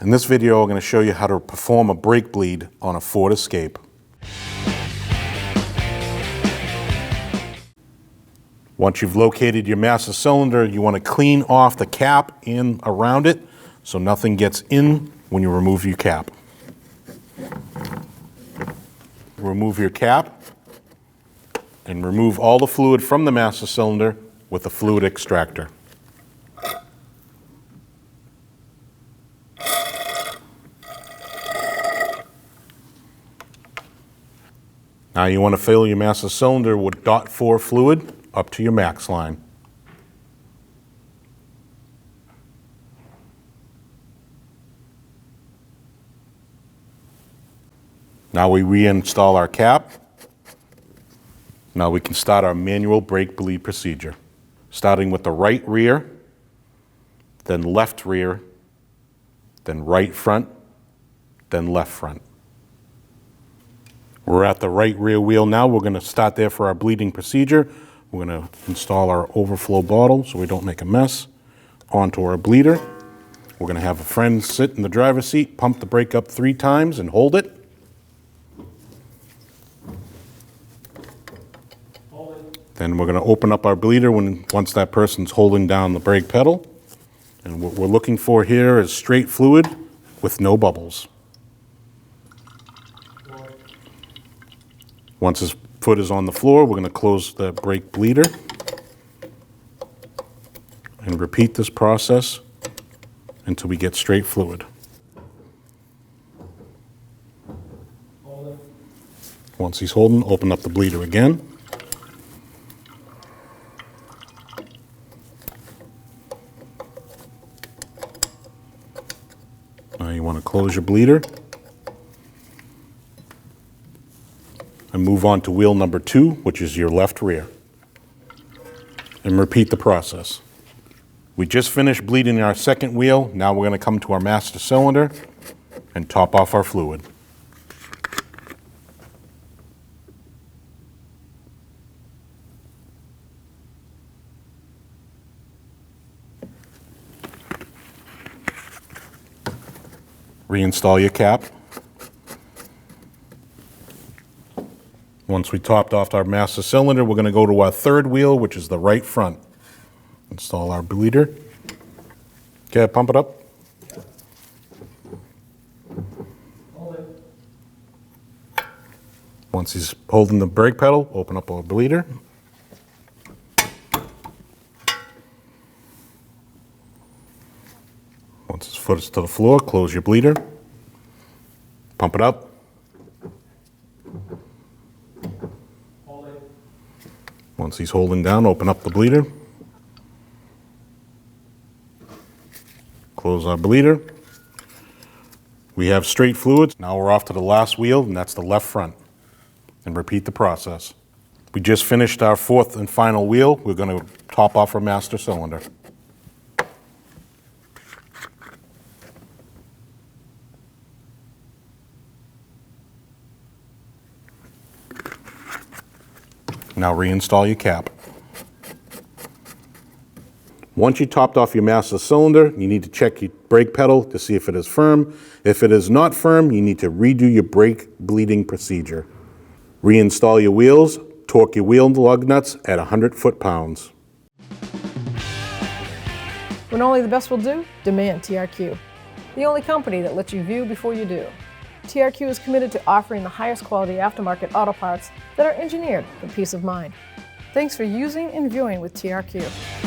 In this video, I'm going to show you how to perform a brake bleed on a Ford Escape. Once you've located your master cylinder, you want to clean off the cap and around it so nothing gets in when you remove your cap. Remove your cap and remove all the fluid from the master cylinder with the fluid extractor. Now you want to fill your master cylinder with .4 fluid up to your max line. Now we reinstall our cap. Now we can start our manual brake bleed procedure, starting with the right rear, then left rear, then right front, then left front. We're at the right rear wheel now. We're going to start there for our bleeding procedure. We're going to install our overflow bottle so we don't make a mess onto our bleeder. We're going to have a friend sit in the driver's seat, pump the brake up 3 times and hold it. Then we're going to open up our bleeder once that person's holding down the brake pedal. And what we're looking for here is straight fluid with no bubbles. Once his foot is on the floor, we're going to close the brake bleeder and repeat this process until we get straight fluid. Once he's holding, open up the bleeder again. Now you want to close your bleeder and move on to wheel number 2, which is your left rear, and repeat the process. We just finished bleeding our second wheel. Now we're going to come to our master cylinder and top off our fluid. Reinstall your cap. Once we topped off our master cylinder, we're going to go to our third wheel, which is the right front. Install our bleeder. Okay, pump it up. Once he's holding the brake pedal, open up our bleeder. Once his foot is to the floor, close your bleeder. Pump it up. Once he's holding down, open up the bleeder. Close our bleeder. We have straight fluids. Now we're off to the last wheel, and that's the left front. And repeat the process. We just finished our 4th and final wheel. We're going to top off our master cylinder. Now reinstall your cap. Once you topped off your master cylinder, you need to check your brake pedal to see if it is firm. If it is not firm, you need to redo your brake bleeding procedure. Reinstall your wheels, torque your wheel lug nuts at 100 foot-pounds. When only the best will do, demand TRQ. The only company that lets you view before you do. TRQ is committed to offering the highest quality aftermarket auto parts that are engineered for peace of mind. Thanks for using and viewing with TRQ.